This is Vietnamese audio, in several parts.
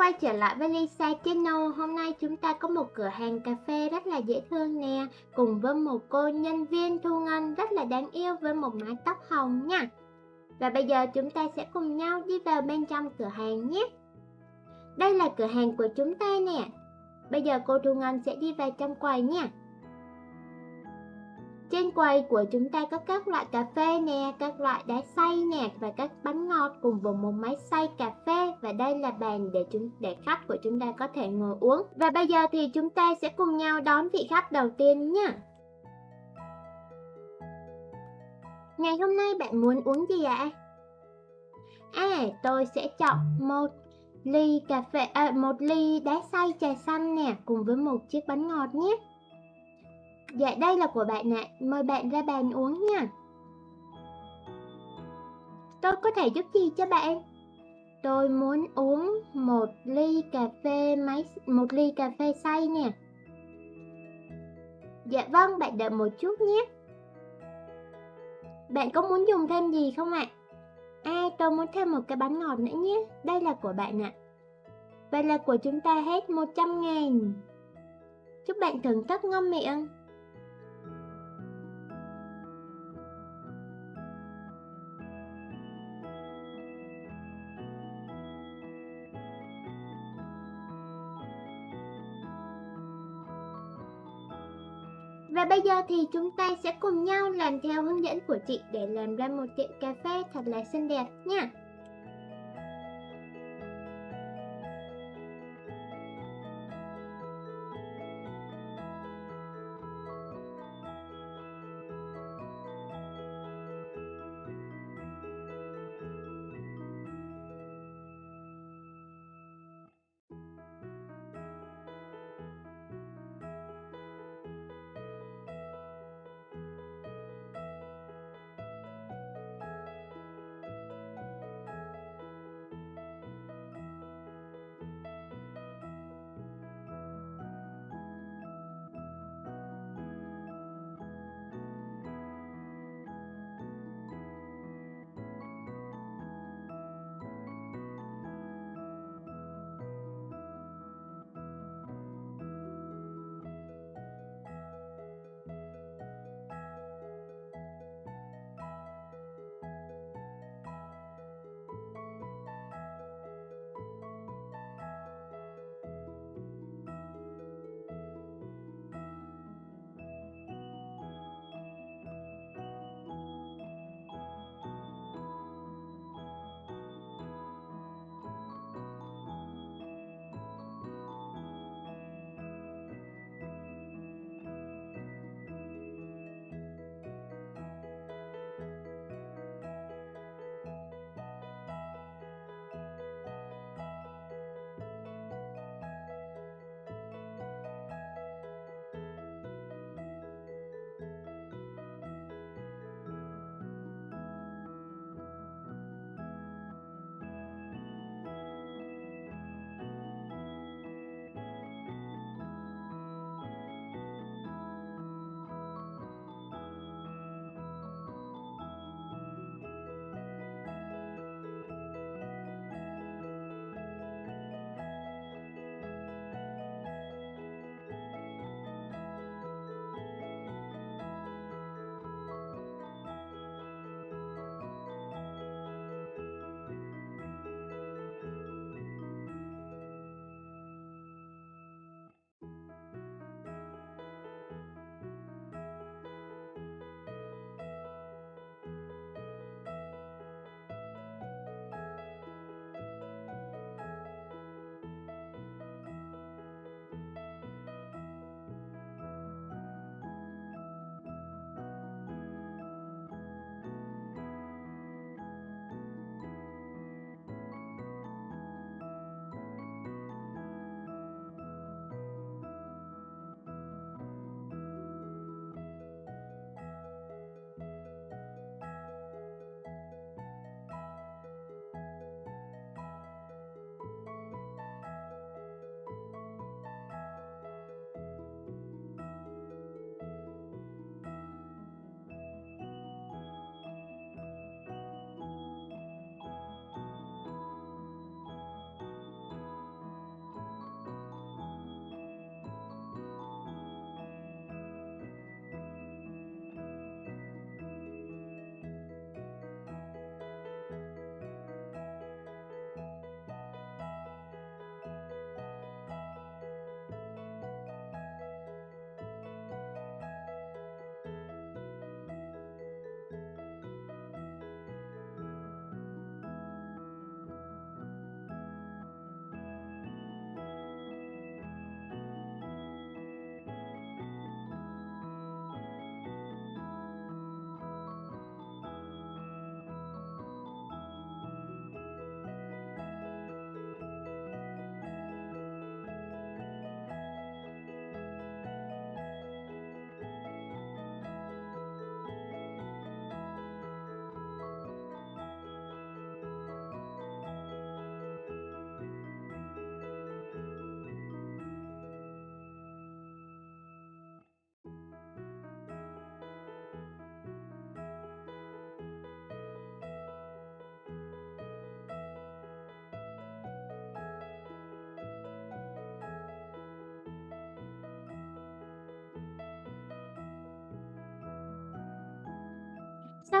quay trở lại với Lisa Channel. Hôm nay chúng ta có một cửa hàng cà phê rất là dễ thương nè, cùng với một cô nhân viên thu ngân rất là đáng yêu với một mái tóc hồng nha. Và bây giờ chúng ta sẽ cùng nhau đi vào bên trong cửa hàng nhé. Đây là cửa hàng của chúng ta nè. Bây giờ cô thu ngân sẽ đi vào trong quầy nha. Trên quầy của chúng ta có các loại cà phê nè, các loại đá xay nè và các bánh ngọt cùng với một máy xay cà phê, và đây là bàn để khách của chúng ta có thể ngồi uống. Và bây giờ thì chúng ta sẽ cùng nhau đón vị khách đầu tiên nha. Ngày hôm nay bạn muốn uống gì ạ? Tôi sẽ chọn một ly đá xay trà xanh nè, cùng với một chiếc bánh ngọt nhé. Dạ, đây là của bạn ạ. Mời bạn ra bàn uống nha. Tôi có thể giúp gì cho bạn? Tôi muốn uống một ly cà phê xay nè. Dạ vâng, bạn đợi một chút nhé. Bạn có muốn dùng thêm gì không ạ? Tôi muốn thêm một cái bánh ngọt nữa nhé. Đây là của bạn ạ. Vậy là của chúng ta hết 100.000. Chúc bạn thưởng thức ngon miệng. Và bây giờ thì chúng ta sẽ cùng nhau làm theo hướng dẫn của chị để làm ra một tiệm cà phê thật là xinh đẹp nha.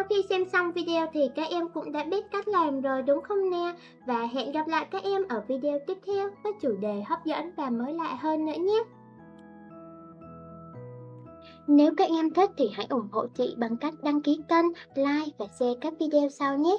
khi xem xong video thì các em cũng đã biết cách làm rồi đúng không nè? Và hẹn gặp lại các em ở video tiếp theo với chủ đề hấp dẫn và mới lạ hơn nữa nhé. Nếu các em thích thì hãy ủng hộ chị bằng cách đăng ký kênh, like và share các video sau nhé.